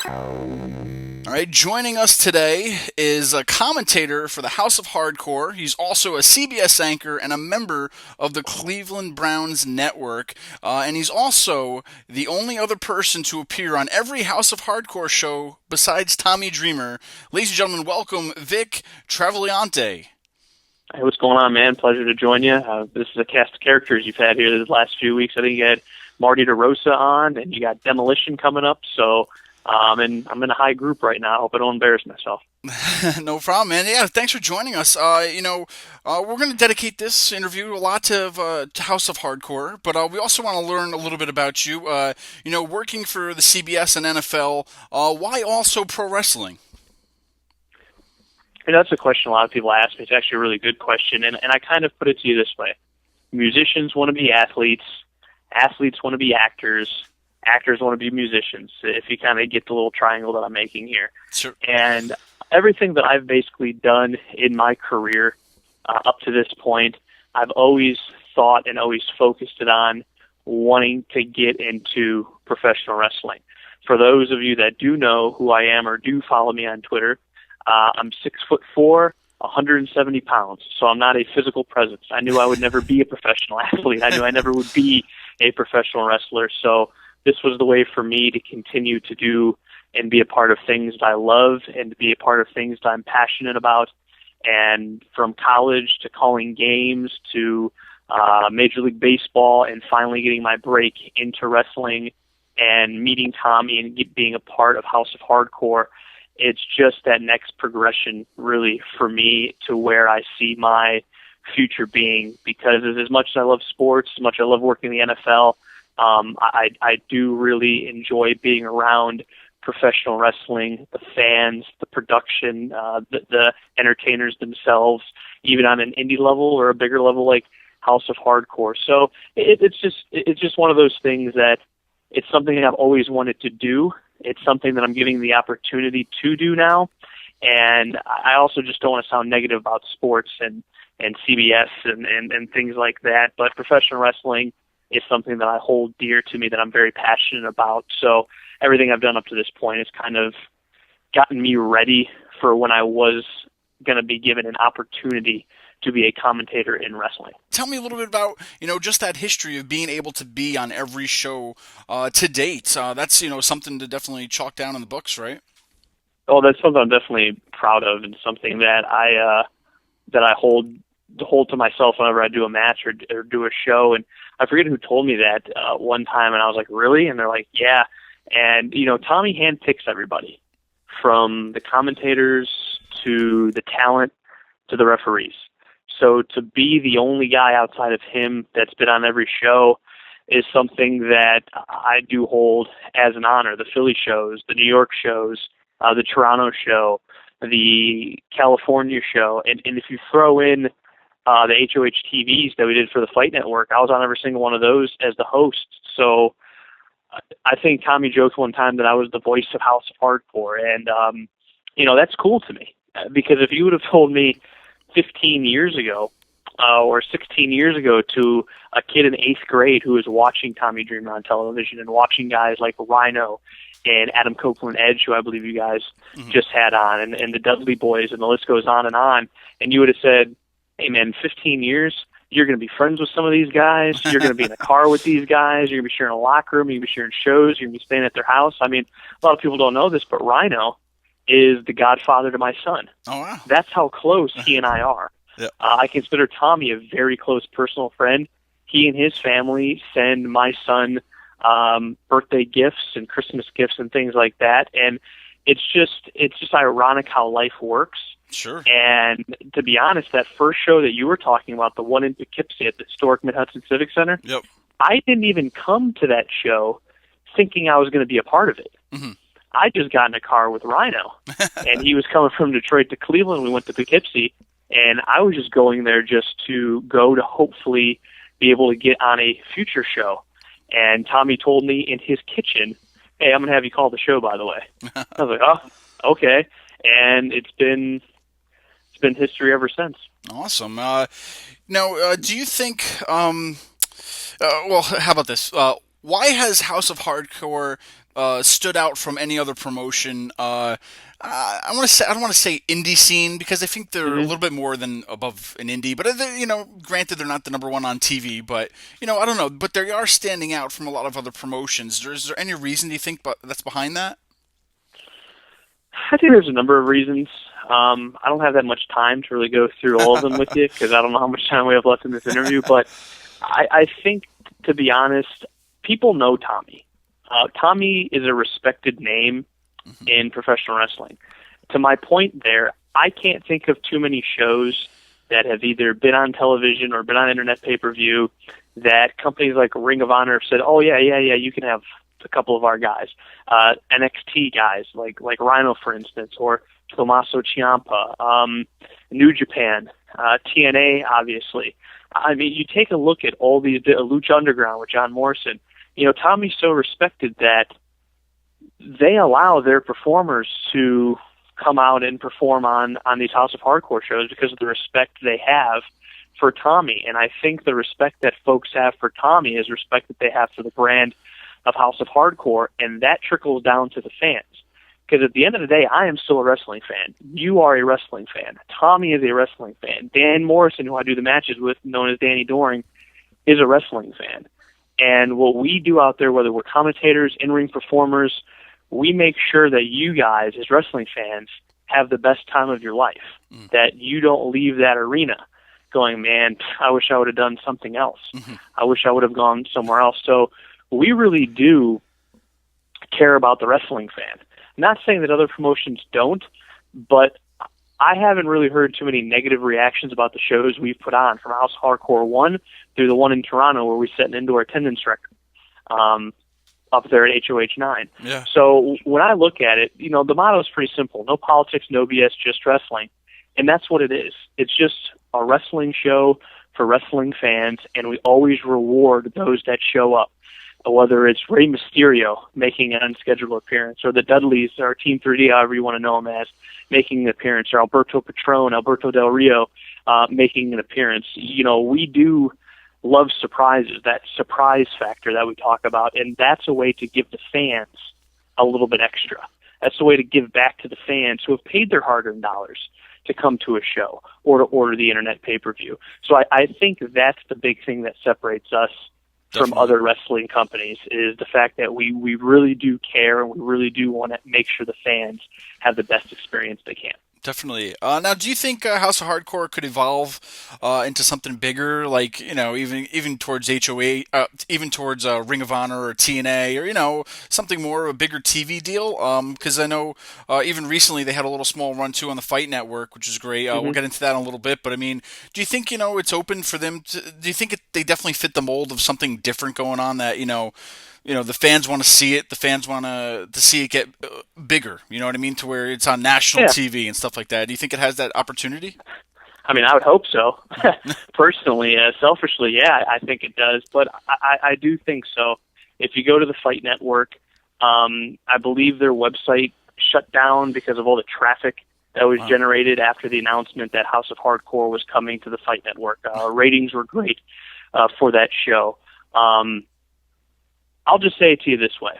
All right, joining us today is a commentator for the House of Hardcore. He's also a CBS anchor and a member of the Cleveland Browns Network. And he's also the only other person to appear on every House of Hardcore show besides Tommy Dreamer. Ladies and gentlemen, welcome Vic Travagliante. Hey, what's going on, man? Pleasure to join you. This is a cast of characters you've had here the last few weeks. I think you had Marty DeRosa on, and you got Demolition coming up. So, and I'm in a high group right now. I hope I don't embarrass myself. No problem, man. Yeah, thanks for joining us. We're going to dedicate this interview a lot to House of Hardcore, but we also want to learn a little bit about you. Working for the CBS and NFL, why also pro wrestling? And that's a question a lot of people ask me. It's actually a really good question, and I kind of put it to you this way. Musicians want to be athletes. Athletes want to be actors. Actors want to be musicians, if you kind of get the little triangle that I'm making here. Sure. And everything that I've basically done in my career up to this point, I've always thought and always focused it on wanting to get into professional wrestling. For those of you that do know who I am or do follow me on Twitter, I'm 6'4", 170 pounds, so I'm not a physical presence. I knew I would never be a professional athlete. I knew I never would be a professional wrestler. So this was the way for me to continue to do and be a part of things that I love and to be a part of things that I'm passionate about. And from college to calling games to Major League Baseball and finally getting my break into wrestling and meeting Tommy and being a part of House of Hardcore, it's just that next progression really for me to where I see my future being, because as much as I love sports, as much as I love working in the NFL, I do really enjoy being around professional wrestling, the fans, the production, the entertainers themselves, even on an indie level or a bigger level like House of Hardcore. So it's just one of those things that it's something that I've always wanted to do. It's something that I'm getting the opportunity to do now. And I also just don't want to sound negative about sports and CBS and things like that. But professional wrestling is something that I hold dear to me, that I'm very passionate about. So everything I've done up to this point has kind of gotten me ready for when I was going to be given an opportunity to be a commentator in wrestling. Tell me a little bit about, just that history of being able to be on every show to date. That's, something to definitely chalk down in the books, right? Oh, that's something I'm definitely proud of, and something that I hold to myself whenever I do a match or do a show. And I forget who told me that one time, and I was like, really? And they're like, yeah. And, Tommy handpicks everybody, from the commentators to the talent to the referees. So to be the only guy outside of him that's been on every show is something that I do hold as an honor. The Philly shows, the New York shows, the Toronto show, the California show. And if you throw in the HOH TVs that we did for the Fight Network, I was on every single one of those as the host. So I think Tommy joked one time that I was the voice of House of Hardcore. And, that's cool to me, because if you would have told me 15 years ago or 16 years ago to a kid in 8th grade who was watching Tommy Dreamer on television and watching guys like Rhino and Adam Copeland Edge, who I believe you guys just had on, and the Dudley Boys, and the list goes on, and you would have said, hey man, 15 years, you're going to be friends with some of these guys, you're going to be in a car with these guys, you're going to be sharing a locker room, you're going to be sharing shows, you're going to be staying at their house. I mean, a lot of people don't know this, but Rhino is the godfather to my son. Oh, wow. That's how close he and I are. Yeah. I consider Tommy a very close personal friend. He and his family send my son birthday gifts and Christmas gifts and things like that. And it's just ironic how life works. Sure. And to be honest, that first show that you were talking about, the one in Poughkeepsie at the historic Mid-Hudson Civic Center, yep, I didn't even come to that show thinking I was going to be a part of it. Mm-hmm. I just got in a car with Rhino, and he was coming from Detroit to Cleveland. We went to Poughkeepsie, and I was just going there just to go to hopefully be able to get on a future show. And Tommy told me in his kitchen, hey, I'm going to have you call the show, by the way. I was like, oh, okay. And it's been history ever since. Awesome. Now, do you think, well, how about this? Why has House of Hardcore stood out from any other promotion? I want to say I don't want to say indie scene because I think they're a Hmm. little bit more than above an indie. But granted they're not the number one on TV. But I don't know. But they are standing out from a lot of other promotions. Is there any reason do you think that's behind that? I think there's a number of reasons. I don't have that much time to really go through all of them with you because I don't know how much time we have left in this interview. But I think, to be honest, people know Tommy. Tommy is a respected name in professional wrestling. To my point there, I can't think of too many shows that have either been on television or been on internet pay-per-view that companies like Ring of Honor have said, oh, yeah, you can have a couple of our guys. NXT guys, like Rhino, for instance, or Tommaso Ciampa, New Japan, TNA, obviously. I mean, you take a look at all these, Lucha Underground with John Morrison. Tommy's so respected that they allow their performers to come out and perform on these House of Hardcore shows because of the respect they have for Tommy. And I think the respect that folks have for Tommy is respect that they have for the brand of House of Hardcore, and that trickles down to the fans. Because at the end of the day, I am still a wrestling fan. You are a wrestling fan. Tommy is a wrestling fan. Dan Morrison, who I do the matches with, known as Danny Doring, is a wrestling fan. And what we do out there, whether we're commentators, in-ring performers, we make sure that you guys, as wrestling fans, have the best time of your life. That you don't leave that arena going, man, I wish I would have done something else. I wish I would have gone somewhere else. So we really do care about the wrestling fan. Not saying that other promotions don't, but I haven't really heard too many negative reactions about the shows we've put on, from House Hardcore 1 through the one in Toronto where we set an indoor attendance record up there at HOH 9. Yeah. So when I look at it, the motto is pretty simple. No politics, no BS, just wrestling. And that's what it is. It's just a wrestling show for wrestling fans, and we always reward those that show up. Whether it's Rey Mysterio making an unscheduled appearance, or the Dudleys, or Team 3D, however you want to know them as, making an appearance, or Alberto Patron, Alberto Del Rio making an appearance. We do love surprises, that surprise factor that we talk about, and that's a way to give the fans a little bit extra. That's a way to give back to the fans who have paid their hard-earned dollars to come to a show or to order the internet pay-per-view. So I think that's the big thing that separates us from other wrestling companies, is the fact that we really do care, and we really do want to make sure the fans have the best experience they can. Definitely. Now, do you think House of Hardcore could evolve into something bigger, like even towards HOA, even towards Ring of Honor or TNA, or something more of a bigger TV deal? Because I know even recently they had a little small run too on the Fight Network, which is great. We'll get into that in a little bit. But I mean, do you think it's open for them? Do you think they definitely fit the mold of something different going on that the fans want to see it. The fans want to see it get bigger. You know what I mean? To where it's on national TV and stuff like that. Do you think it has that opportunity? I mean, I would hope so. Personally, selfishly, yeah, I think it does. But I do think so. If you go to the Fight Network, I believe their website shut down because of all the traffic that was generated after the announcement that House of Hardcore was coming to the Fight Network. Ratings were great for that show. I'll just say it to you this way.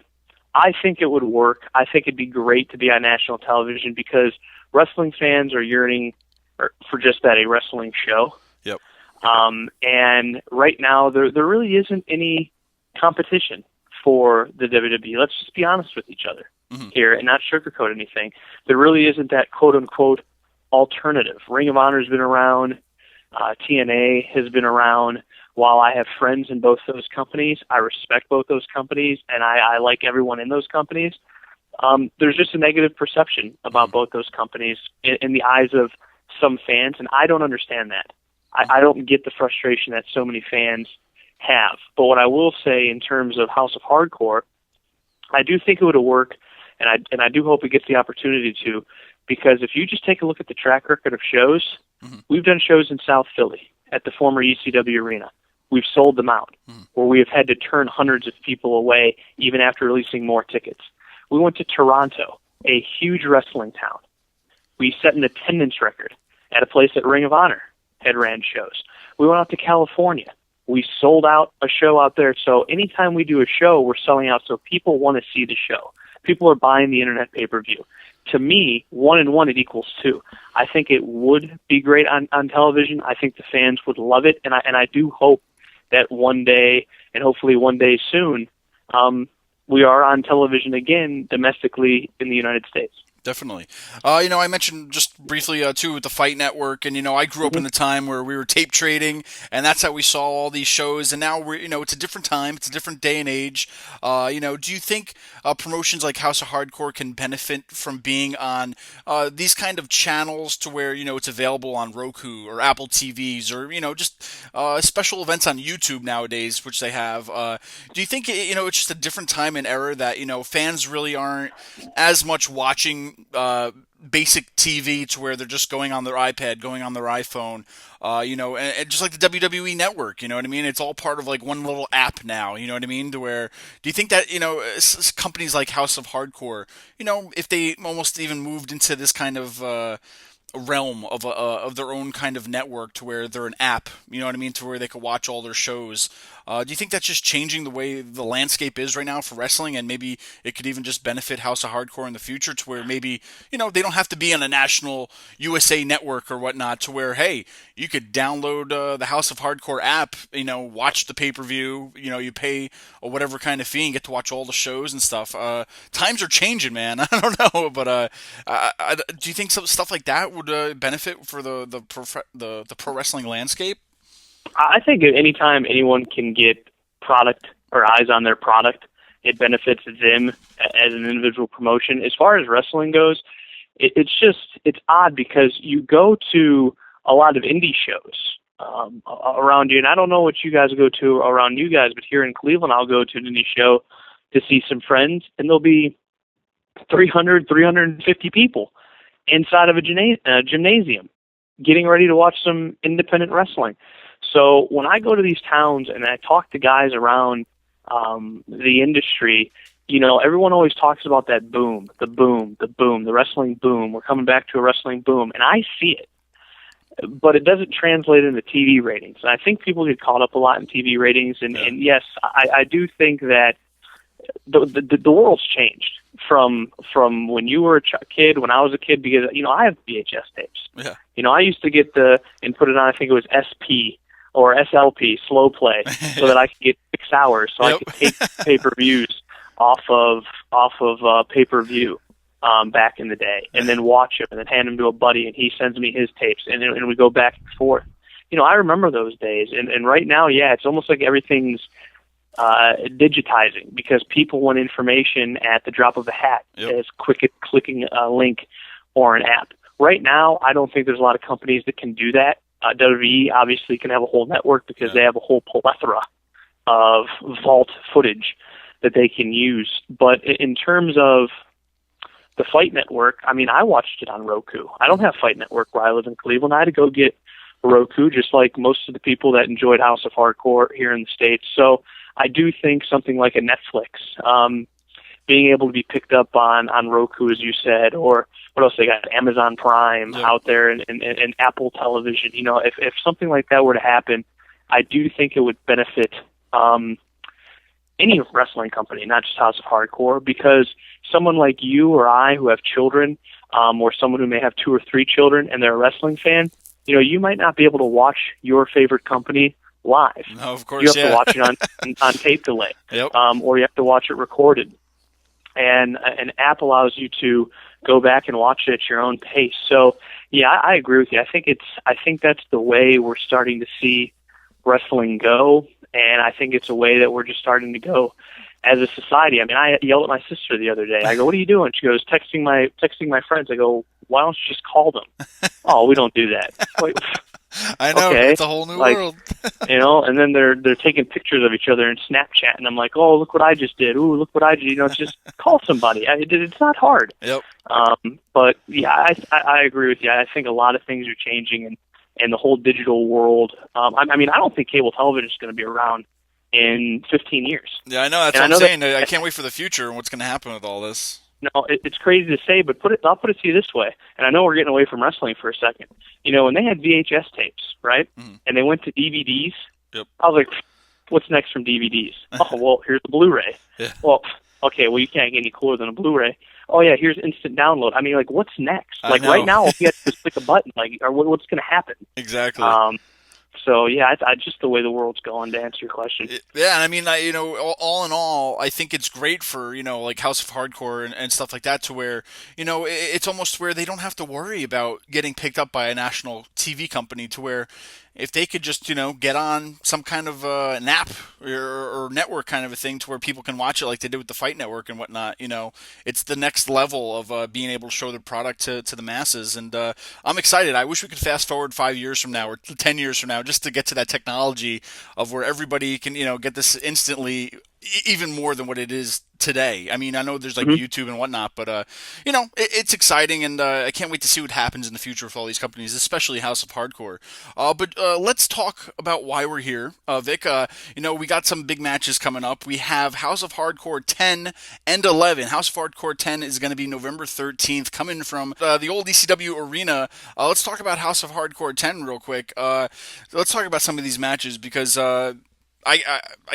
I think it would work. I think it'd be great to be on national television because wrestling fans are yearning for just that, a wrestling show. Yep. And right now, there really isn't any competition for the WWE. Let's just be honest with each other here and not sugarcoat anything. There really isn't that quote-unquote alternative. Ring of Honor has been around. TNA has been around. While I have friends in both those companies, I respect both those companies, and I like everyone in those companies. There's just a negative perception about both those companies in the eyes of some fans, and I don't understand that. I don't get the frustration that so many fans have. But what I will say in terms of House of Hardcore, I do think it would work, and I do hope it gets the opportunity to, because if you just take a look at the track record of shows, we've done shows in South Philly at the former ECW Arena. We've sold them out, where we have had to turn hundreds of people away even after releasing more tickets. We went to Toronto, a huge wrestling town. We set an attendance record at a place that Ring of Honor had ran shows. We went out to California, We sold out a show out there. So anytime we do a show, we're selling out. So people want to see the show. People are buying the internet pay-per-view. To me, 1 and 1, it equals 2. I think it would be great on television. I think the fans would love it. And I do hope that one day, and hopefully one day soon, we are on television again domestically in the United States. Definitely. I mentioned just briefly, too, with the Fight Network, and, I grew up in a time where we were tape trading, and that's how we saw all these shows, and now it's a different time, it's a different day and age. Do you think promotions like House of Hardcore can benefit from being on these kind of channels to where, it's available on Roku or Apple TVs or, just special events on YouTube nowadays, which they have? Do you think, it's just a different time and era that, fans really aren't as much watching basic TV to where they're just going on their iPad, going on their iPhone, and just like the WWE Network, you know what I mean? It's all part of like one little app now, you know what I mean? To where, do you think that, companies like House of Hardcore, if they almost even moved into this kind of realm of their own kind of network to where they're an app, you know what I mean, to where they could watch all their shows. Do you think that's just changing the way the landscape is right now for wrestling, and maybe it could even just benefit House of Hardcore in the future to where maybe, they don't have to be on a national USA network or whatnot, to where, hey, you could download the House of Hardcore app, watch the pay-per-view, you pay or whatever kind of fee and get to watch all the shows and stuff. Times are changing, man. I don't know, but do you think some stuff like that would benefit for the pro wrestling landscape? I think anytime anyone can get product or eyes on their product, it benefits them as an individual promotion. As far as wrestling goes, it's odd because you go to a lot of indie shows around you, and I don't know what you guys go to around you guys, but here in Cleveland, I'll go to an indie show to see some friends, and there'll be 300, 350 people inside of a gymnasium getting ready to watch some independent wrestling. So when I go to these towns and I talk to guys around the industry, everyone always talks about that boom, the wrestling boom. We're coming back to a wrestling boom, and I see it. But it doesn't translate into TV ratings. And I think people get caught up a lot in TV ratings, and yes, I do think that the world's changed from when you were a kid, when I was a kid, because I have VHS tapes. Yeah. I used to get and put it on. I think it was SP or SLP, slow play, so that I could get 6 hours, so I could take pay-per-views off of pay-per-view back in the day, and then watch them, and then hand them to a buddy, and he sends me his tapes, and we go back and forth. I remember those days, and right now, it's almost like everything's digitizing, because people want information at the drop of a hat, as quick as clicking a link or an app. Right now, I don't think there's a lot of companies that can do that. WWE obviously can have a whole network because they have a whole plethora of vault footage that they can use. But in terms of the Fight Network, I watched it on Roku. I don't have Fight Network where I live in Cleveland. I had to go get Roku, just like most of the people that enjoyed House of Hardcore here in the States. So I do think something like a Netflix, being able to be picked up on Roku, as you said, or what else they got, Amazon Prime out there, and Apple Television. If something like that were to happen, I do think it would benefit any wrestling company, not just House of Hardcore, because someone like you or I who have children, or someone who may have 2 or 3 children and they're a wrestling fan, you might not be able to watch your favorite company live. No, of course, you have to watch it on tape delay, or you have to watch it recorded. And an app allows you to go back and watch it at your own pace. So, I agree with you. I think that's the way we're starting to see wrestling go, and I think it's a way that we're just starting to go as a society. I yelled at my sister the other day. I go, "What are you doing?" She goes, "Texting my friends." I go, "Why don't you just call them?" "Oh, we don't do that." Wait, I know, okay. It's a whole new world. And then they're taking pictures of each other in Snapchat, and I'm like, "Oh, look what I just did! Ooh, look what I did!" Just call somebody. It's not hard. Yep. But I agree with you. I think a lot of things are changing, and the whole digital world. I don't think cable television is going to be around in 15 years. Yeah, I know. That's what I'm saying. I can't wait for the future and what's going to happen with all this. No, it's crazy to say, but I'll put it to you this way, and I know we're getting away from wrestling for a second. When they had VHS tapes, right, and they went to DVDs, Yep. I was like, what's next from DVDs? Oh, well, here's the Blu-ray. Yeah. Well, okay, well, you can't get any cooler than a Blu-ray. Oh, yeah, here's instant download. I mean, like, what's next? I Like, know. right now, all you have to just click a button. Like, or what's going to happen? Exactly. So, yeah, I just the way the world's going, to answer your question. Yeah, and I mean, all in all, I think it's great for, like House of Hardcore and stuff like that to where, it's almost where they don't have to worry about getting picked up by a national TV company to where if they could just, get on some kind of an app or network kind of a thing to where people can watch it like they did with the Fight Network and whatnot, it's the next level of being able to show the product to the masses. And I'm excited. I wish we could fast forward 5 years from now or 10 years from now just to get to that technology of where everybody can, get this instantly, even more than what it is today. I mean, I know there's like YouTube and whatnot, but it's exciting, and I can't wait to see what happens in the future with all these companies, especially House of Hardcore. But let's talk about why we're here, Vic. We got some big matches coming up. We have House of Hardcore 10 and 11. House of Hardcore 10 is going to be November 13th, coming from the old ECW arena. Let's talk about House of Hardcore 10 real quick. Let's talk about some of these matches because I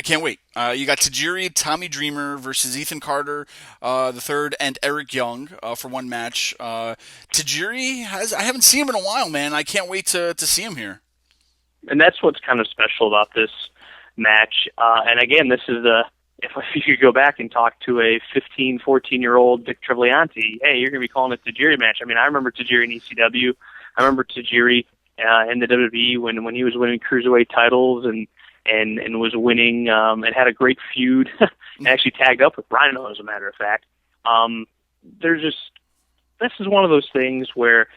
can't wait. You got Tajiri, Tommy Dreamer versus Ethan Carter the third, and Eric Young for one match. Tajiri I haven't seen him in a while, man. I can't wait to see him here. And that's what's kind of special about this match. And again, this is if you could go back and talk to a 15, 14-year-old Vic Travagliante, hey, you're going to be calling it the Tajiri match. I mean, I remember Tajiri in ECW. I remember Tajiri in the WWE when he was winning cruiserweight titles and was winning and had a great feud and actually tagged up with Rhino, as a matter of fact. This is one of those things where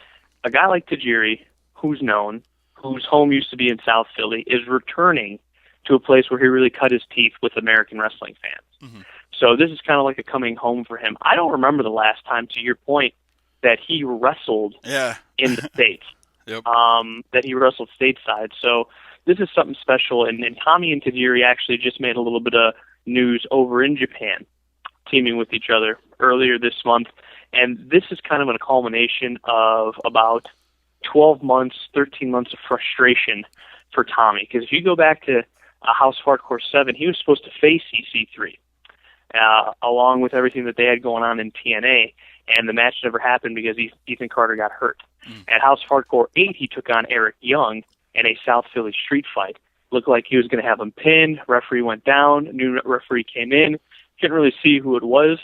a guy like Tajiri, who's known, whose home used to be in South Philly, is returning to a place where he really cut his teeth with American wrestling fans. Mm-hmm. So this is kind of like a coming home for him. I don't remember the last time, to your point, that he wrestled in the States. Yep. That he wrestled stateside. So this is something special, and Tommy and Tajiri actually just made a little bit of news over in Japan, teaming with each other earlier this month, and this is kind of a culmination of about 12 months, 13 months of frustration for Tommy, because if you go back to House of Hardcore 7, he was supposed to face EC3, along with everything that they had going on in TNA, and the match never happened because Ethan Carter got hurt. At House of Hardcore 8, he took on Eric Young in a South Philly street fight. Looked like he was going to have him pinned. Referee went down. New referee came in. Couldn't really see who it was.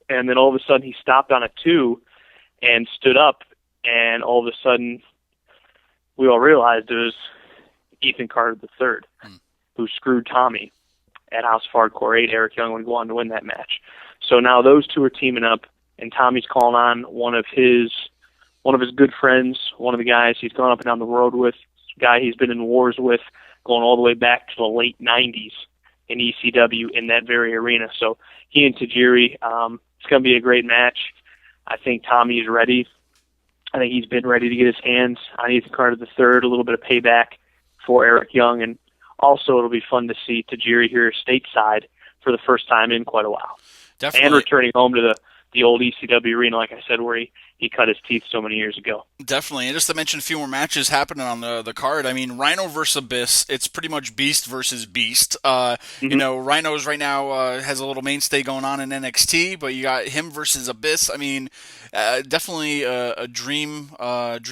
And then all of a sudden he stopped on a 2 and stood up. And all of a sudden we all realized it was Ethan Carter III who screwed Tommy at House of Hardcore 8. Eric Young would go on to win that match. So now those two are teaming up, and Tommy's calling on one of his good friends, one of the guys he's gone up and down the road with, guy he's been in wars with, going all the way back to the late 90s in ECW in that very arena. So he and Tajiri, it's going to be a great match. I think Tommy's ready. I think he's been ready to get his hands on Ethan Carter III, a little bit of payback for Eric Young, and also it'll be fun to see Tajiri here stateside for the first time in quite a while. Definitely. And returning home to the old ECW arena, like I said, where he cut his teeth so many years ago. Definitely. And just to mention a few more matches happening on the card, I mean, Rhino versus Abyss, it's pretty much Beast versus Beast. Rhino's right now has a little mainstay going on in NXT, but you got him versus Abyss. I mean, definitely a dream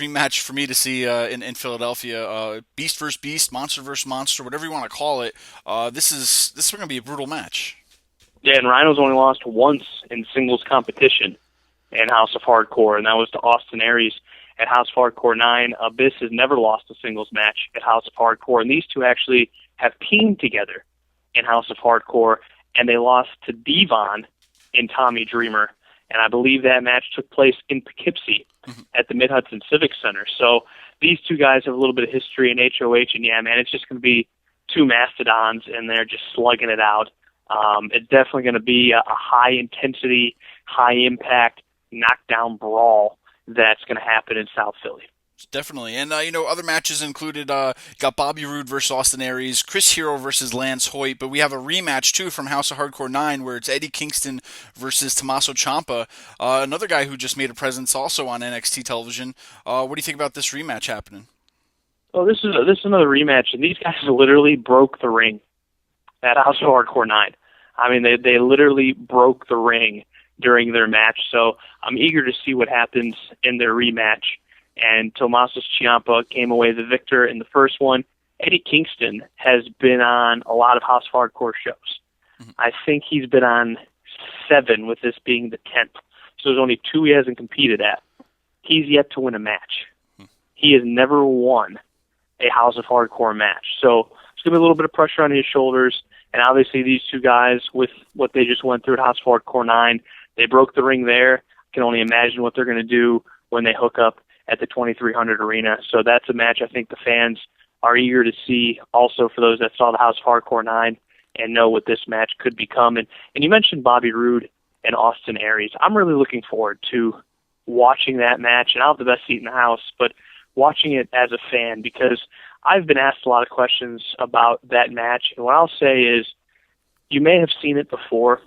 match for me to see in Philadelphia. Beast versus Beast, Monster versus Monster, whatever you want to call it. This is going to be a brutal match. Yeah, and Rhino's only lost once in singles competition in House of Hardcore, and that was to Austin Aries at House of Hardcore 9. Abyss has never lost a singles match at House of Hardcore, and these two actually have teamed together in House of Hardcore, and they lost to Devon and Tommy Dreamer, and I believe that match took place in Poughkeepsie at the Mid-Hudson Civic Center. So these two guys have a little bit of history in HOH, and yeah, man, it's just going to be two mastodons, and they're just slugging it out. It's definitely going to be a high-intensity, high-impact, knockdown brawl that's going to happen in South Philly. Definitely. And, other matches included, got Bobby Roode versus Austin Aries, Chris Hero versus Lance Hoyt, but we have a rematch, too, from House of Hardcore 9, where it's Eddie Kingston versus Tommaso Ciampa, another guy who just made a presence also on NXT television. What do you think about this rematch happening? Well, this is another rematch, and these guys literally broke the ring at House of Hardcore 9. I mean, they literally broke the ring during their match, so I'm eager to see what happens in their rematch. And Tommaso Ciampa came away the victor in the first one. Eddie Kingston has been on a lot of House of Hardcore shows. I think he's been on 7, with this being the 10th. So there's only 2 he hasn't competed at. He's yet to win a match. He has never won a House of Hardcore match. So there's going to be a little bit of pressure on his shoulders. And obviously these two guys, with what they just went through at House of Hardcore 9, they broke the ring there. I can only imagine what they're going to do when they hook up at the 2300 arena. So that's a match I think the fans are eager to see, also for those that saw the House of Hardcore 9 and know what this match could become. And you mentioned Bobby Roode and Austin Aries. I'm really looking forward to watching that match, and I'll have the best seat in the house, but watching it as a fan, because I've been asked a lot of questions about that match, and what I'll say is you may have seen it before,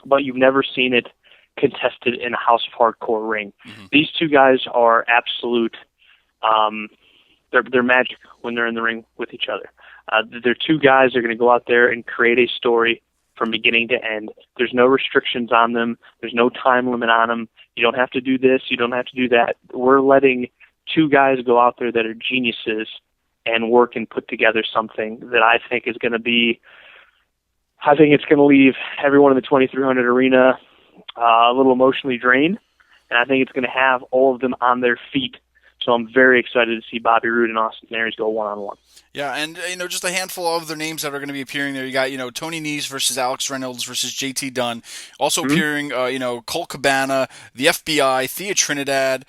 but you've never seen it contested in a House of Hardcore ring. Mm-hmm. These two guys are absolute, they're magic when they're in the ring with each other. They're two guys that are going to go out there and create a story from beginning to end. There's no restrictions on them. There's no time limit on them. You don't have to do this. You don't have to do that. We're letting two guys go out there that are geniuses and work and put together something that I think is going to be, I think it's going to leave everyone in the 2300 arena a little emotionally drained, and I think it's going to have all of them on their feet. So I'm very excited to see Bobby Roode and Austin Aries go one-on-one. Yeah, and just a handful of other names that are going to be appearing there. You got Tony Nese versus Alex Reynolds versus JT Dunn. Also appearing Colt Cabana, the FBI, Thea Trinidad,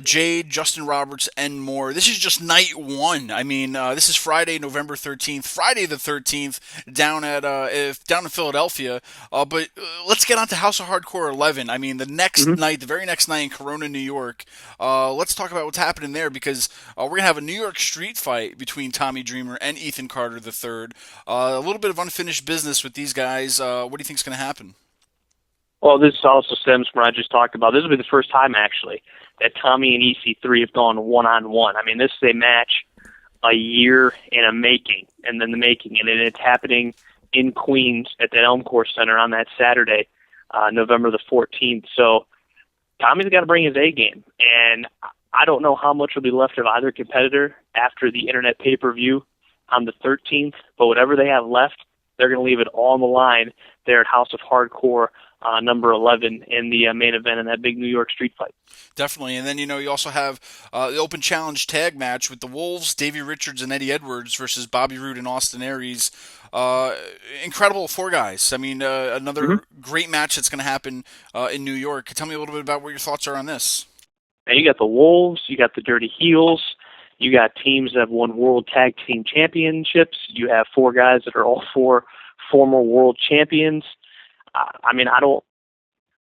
Jade, Justin Roberts, and more. This is just night 1. I mean, this is Friday, November 13th. Friday the 13th down in Philadelphia. But let's get on to House of Hardcore 11. I mean, the next night, the very next night in Corona, New York. Let's talk about what's happening there, because we're going to have a New York street fight between Tommy Dreamer and Ethan Carter III. A little bit of unfinished business with these guys. What do you think is going to happen? Well, this also stems from what I just talked about. This will be the first time, actually, that Tommy and EC3 have gone one-on-one. I mean, this is a match a year in a making, and then the making, and then it's happening in Queens at the Elm Course Center on that Saturday, November the 14th. So Tommy's got to bring his A game, and I don't know how much will be left of either competitor after the internet pay-per-view on the 13th, but whatever they have left, they're going to leave it all on the line there at House of Hardcore number 11 in the main event in that big New York street fight. Definitely. And then, you also have the Open Challenge tag match with the Wolves, Davey Richards and Eddie Edwards versus Bobby Roode and Austin Aries. Incredible 4 guys. I mean, another great match that's going to happen in New York. Tell me a little bit about what your thoughts are on this. Now, you got the Wolves, you got the Dirty Heels, you got teams that have won World Tag Team Championships, you have 4 guys that are all 4 former world champions. I mean, I don't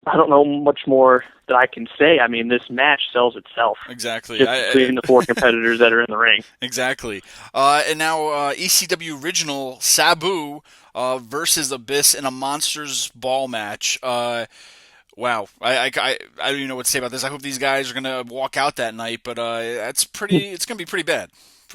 know much more that I can say. I mean, this match sells itself. Exactly. Just between the 4 competitors that are in the ring. Exactly. And now ECW Original Sabu versus Abyss in a Monsters Ball match. Wow, I don't even know what to say about this. I hope these guys are going to walk out that night, but it's going to be pretty bad.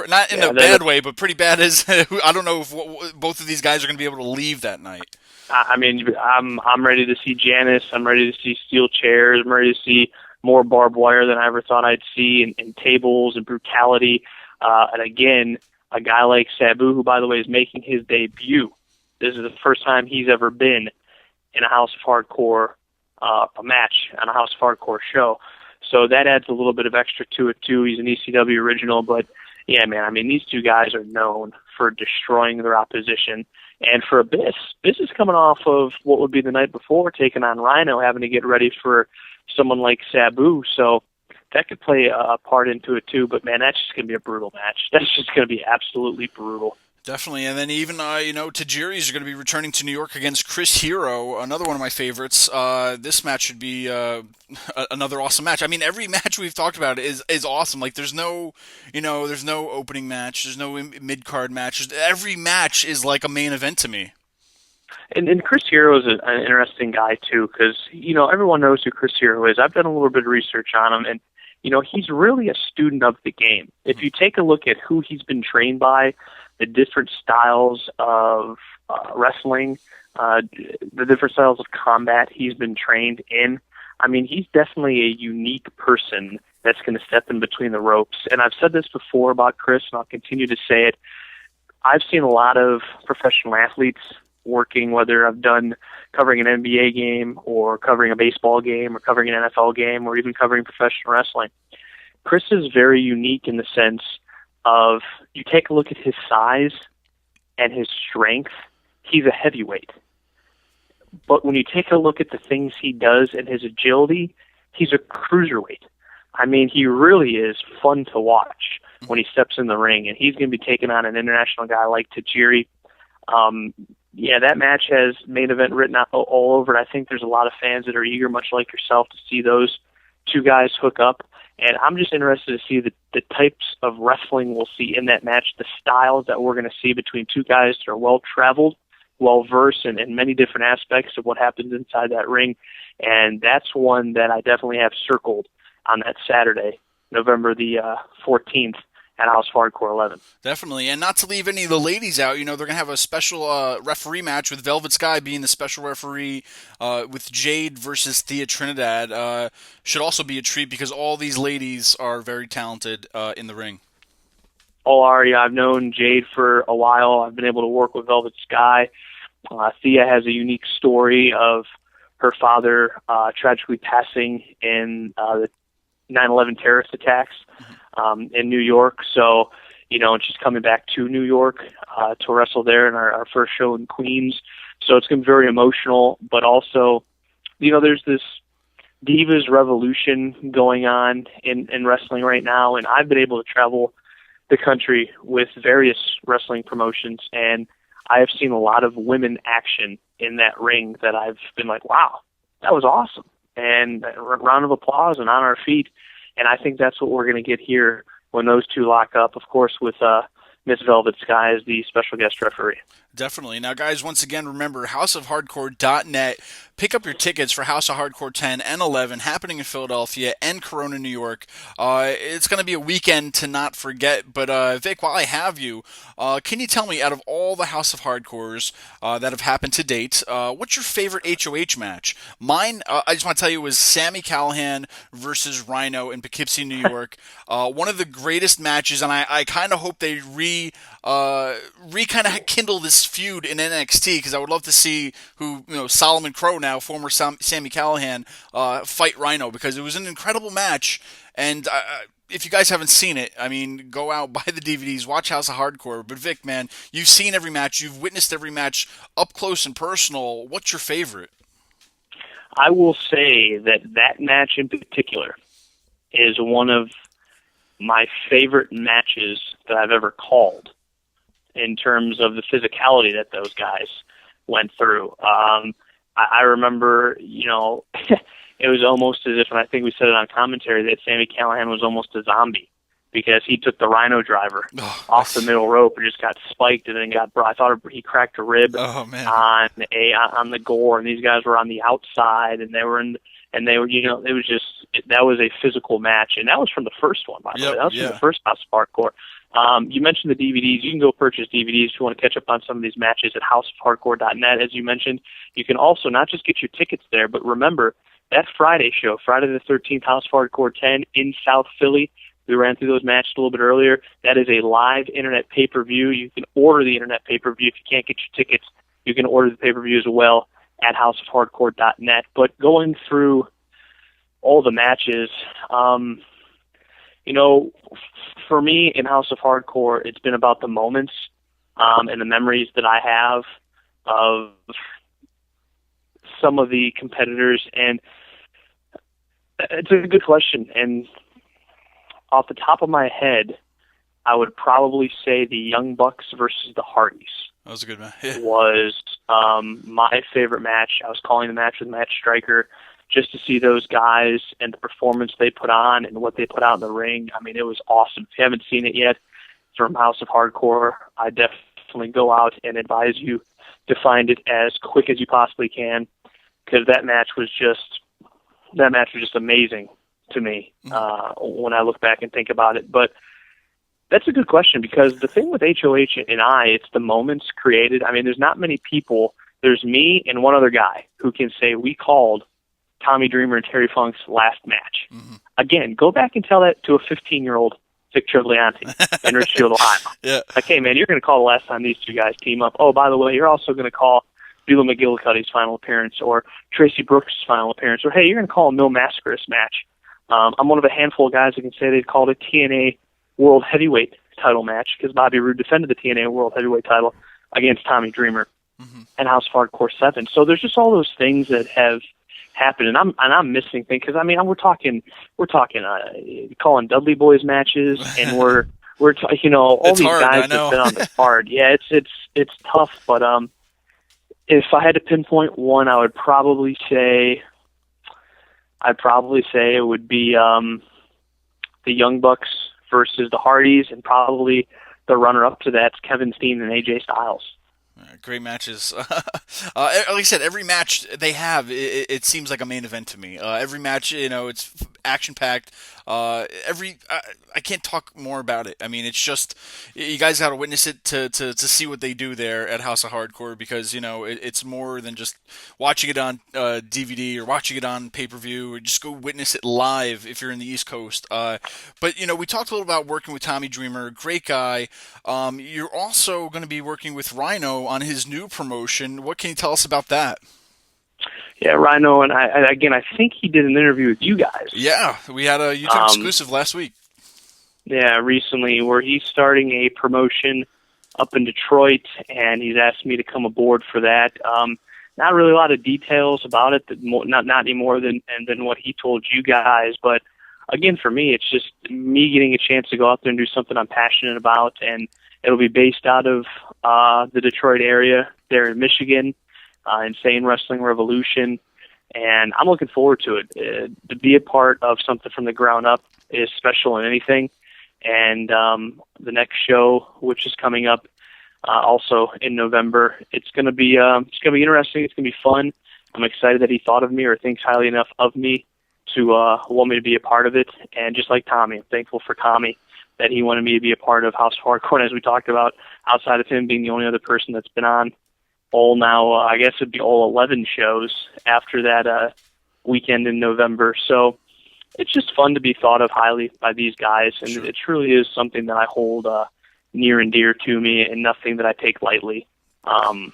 Not in a bad way, but pretty bad as I don't know if both of these guys are going to be able to leave that night. I mean, I'm ready to see Janice. I'm ready to see steel chairs. I'm ready to see more barbed wire than I ever thought I'd see, and tables and brutality. And again, a guy like Sabu, who, by the way, is making his debut. This is the first time he's ever been in a House of Hardcore a match on a House of Hardcore show. So that adds a little bit of extra to it, too. He's an ECW original, but yeah, man, I mean, these two guys are known for destroying their opposition. And for Abyss is coming off of what would be the night before, taking on Rhino, having to get ready for someone like Sabu. So that could play a part into it, too. But, man, that's just going to be a brutal match. That's just going to be absolutely brutal. Definitely, and then even, Tajiri's are going to be returning to New York against Chris Hero, another one of my favorites. This match should be another awesome match. I mean, every match we've talked about is awesome. Like, there's no opening match, there's no mid-card match. Every match is like a main event to me. And Chris Hero is an interesting guy, too, because, everyone knows who Chris Hero is. I've done a little bit of research on him, and he's really a student of the game. If you take a look at who he's been trained by, the different styles of wrestling, the different styles of combat he's been trained in, I mean, he's definitely a unique person that's going to step in between the ropes. And I've said this before about Chris, and I'll continue to say it. I've seen a lot of professional athletes working, whether I've done covering an NBA game or covering a baseball game or covering an NFL game or even covering professional wrestling. Chris is very unique in the sense of, you take a look at his size and his strength, he's a heavyweight. But when you take a look at the things he does and his agility, he's a cruiserweight. I mean, he really is fun to watch when he steps in the ring, and he's going to be taking on an international guy like Tajiri. That match has main event written all over it. I think there's a lot of fans that are eager, much like yourself, to see those two guys hook up. And I'm just interested to see the types of wrestling we'll see in that match, the styles that we're going to see between two guys that are well-traveled, well-versed in many different aspects of what happens inside that ring. And that's one that I definitely have circled on that Saturday, November the 14th. At House of Hardcore 11. Definitely, and not to leave any of the ladies out, they're going to have a special referee match with Velvet Sky being the special referee with Jade versus Thea Trinidad. Should also be a treat because all these ladies are very talented in the ring. Oh, Ari, I've known Jade for a while. I've been able to work with Velvet Sky. Thea has a unique story of her father tragically passing in the 9/11 terrorist attacks in New York. So, and she's coming back to New York to wrestle there in our first show in Queens. So it's going to be very emotional, but also, there's this Divas revolution going on in wrestling right now, and I've been able to travel the country with various wrestling promotions, and I have seen a lot of women action in that ring that I've been like, wow, that was awesome. And a round of applause and on our feet. And I think that's what we're going to get here when those two lock up, of course, with Miss Velvet Sky as the special guest referee. Definitely. Now, guys, once again, remember, houseofhardcore.net. Pick up your tickets for House of Hardcore 10 and 11 happening in Philadelphia and Corona, New York. It's going to be a weekend to not forget. But, Vic, while I have you, can you tell me, out of all the House of Hardcores that have happened to date, what's your favorite HOH match? Mine, I just want to tell you, was Sami Callihan versus Rhino in Poughkeepsie, New York. One of the greatest matches, and I kind of hope they kind of kindle this feud in NXT, because I would love to see Solomon Crow, now former Sami Callihan, fight Rhino, because it was an incredible match. And if you guys haven't seen it, I mean, go out, buy the DVDs, watch House of Hardcore. But Vic, man, you've seen every match, you've witnessed every match up close and personal. What's your favorite? I will say that match in particular is one of my favorite matches that I've ever called, in terms of the physicality that those guys went through. I remember, it was almost as if, and I think we said it on commentary, that Sami Callihan was almost a zombie, because he took the Rhino driver off the middle rope and just got spiked, and then I thought he cracked a rib on the gore, and these guys were on the outside, and they were it was just, that was a physical match, and that was from the first one, by the way. That was from the first House of Hardcore. You mentioned the DVDs. You can go purchase DVDs if you want to catch up on some of these matches at houseofhardcore.net, as you mentioned. You can also not just get your tickets there, but remember, that Friday show, Friday the 13th, House of Hardcore 10 in South Philly, we ran through those matches a little bit earlier. That is a live internet pay-per-view. You can order the internet pay-per-view. If you can't get your tickets, you can order the pay-per-view as well at houseofhardcore.net. But going through all the matches, for me in House of Hardcore, it's been about the moments and the memories that I have of some of the competitors. And it's a good question. And off the top of my head, I would probably say the Young Bucks versus the Hardys. That was a good match. Was my favorite match. I was calling the match with Matt Stryker, just to see those guys and the performance they put on and what they put out in the ring. I mean, it was awesome. If you haven't seen it yet from House of Hardcore, I definitely go out and advise you to find it as quick as you possibly can, because that match was just amazing to me when I look back and think about it. But that's a good question, because the thing with HOH and it's the moments created. I mean, there's not many people. There's me and one other guy who can say we called Tommy Dreamer and Terry Funk's last match. Mm-hmm. Again, go back and tell that to a 15-year-old Vic Travagliante in Richfield, Ohio. Yeah. Like, hey, man, you're going to call the last time these two guys team up. Oh, by the way, you're also going to call Beulah McGillicuddy's final appearance, or Tracy Brooks' final appearance, or, hey, you're going to call a Mil Mascaris match. I'm one of a handful of guys that can say they called a TNA World Heavyweight title match, because Bobby Roode defended the TNA World Heavyweight title against Tommy Dreamer and House of Hardcore 7. So there's just all those things that have happened, and I'm missing things, because I mean we're talking calling Dudley Boys matches, and we're all it's these hard, guys have been on the card. Yeah, it's tough, but if I had to pinpoint one, I would probably say it would be the Young Bucks versus the Hardys, and probably the runner-up to that's Kevin Steen and AJ Styles. Great matches. Like I said, every match they have, it seems like a main event to me. Every match, it's action-packed. I can't talk more about it. I mean, it's just, you guys got to witness it to see what they do there at House of Hardcore, because, it's more than just watching it on DVD or watching it on pay-per-view, or just go witness it live if you're in the East Coast. But, we talked a little about working with Tommy Dreamer, great guy. You're also going to be working with Rhino on his new promotion. What can you tell us about that? Yeah, Rhino, and I think he did an interview with you guys. Yeah, we had a YouTube exclusive last week. Yeah, recently, where he's starting a promotion up in Detroit, and he's asked me to come aboard for that. Not really a lot of details about it, not any more than what he told you guys. But again, for me, it's just me getting a chance to go out there and do something I'm passionate about, and it'll be based out of the Detroit area there in Michigan. Insane Wrestling Revolution, and I'm looking forward to it. To be a part of something from the ground up is special in anything, and the next show, which is coming up also in November, it's going to be interesting. It's going to be fun. I'm excited that he thought of me or thinks highly enough of me to want me to be a part of it. And just like Tommy, I'm thankful for Tommy that he wanted me to be a part of House of Hardcore. As we talked about, outside of him being the only other person that's been on I guess it'd be all 11 shows after that weekend in November. So it's just fun to be thought of highly by these guys, and It truly is something that I hold near and dear to me, and nothing that I take lightly. And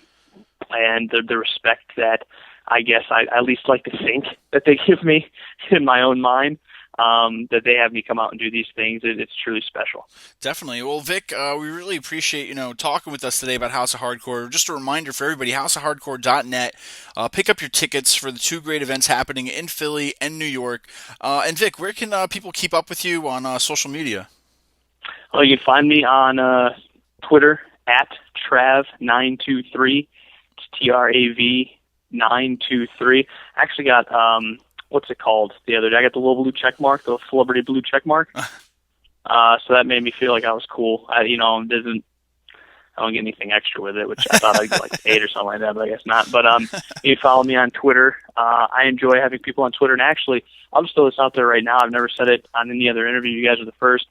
the respect that I guess I at least like to think that they give me in my own mind, that they have me come out and do these things. It's truly special. Definitely. Well, Vic, we really appreciate, talking with us today about House of Hardcore. Just a reminder for everybody, houseofhardcore.net. Pick up your tickets for the two great events happening in Philly and New York. And Vic, where can people keep up with you on social media? Well, you can find me on Twitter at Trav923. It's TRAV923. I actually got what's it called the other day? I got the little blue check mark, the celebrity blue check mark. So that made me feel like I was cool. I don't get anything extra with it, which I thought I'd get like 8 or something like that, but I guess not. But you can follow me on Twitter. I enjoy having people on Twitter. And actually, I'll just throw this out there right now. I've never said it on any other interview. You guys are the first.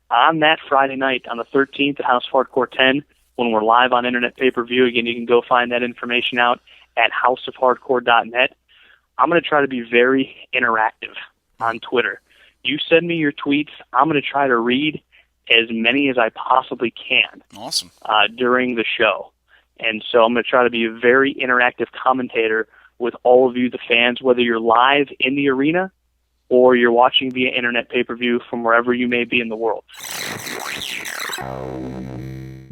On that Friday night, on the 13th at House of Hardcore 10, when we're live on Internet Pay-Per-View, again, you can go find that information out at houseofhardcore.net. I'm going to try to be very interactive on Twitter. You send me your tweets. I'm going to try to read as many as I possibly can. Awesome. During the show. And so I'm going to try to be a very interactive commentator with all of you, the fans, whether you're live in the arena or you're watching via internet pay-per-view from wherever you may be in the world.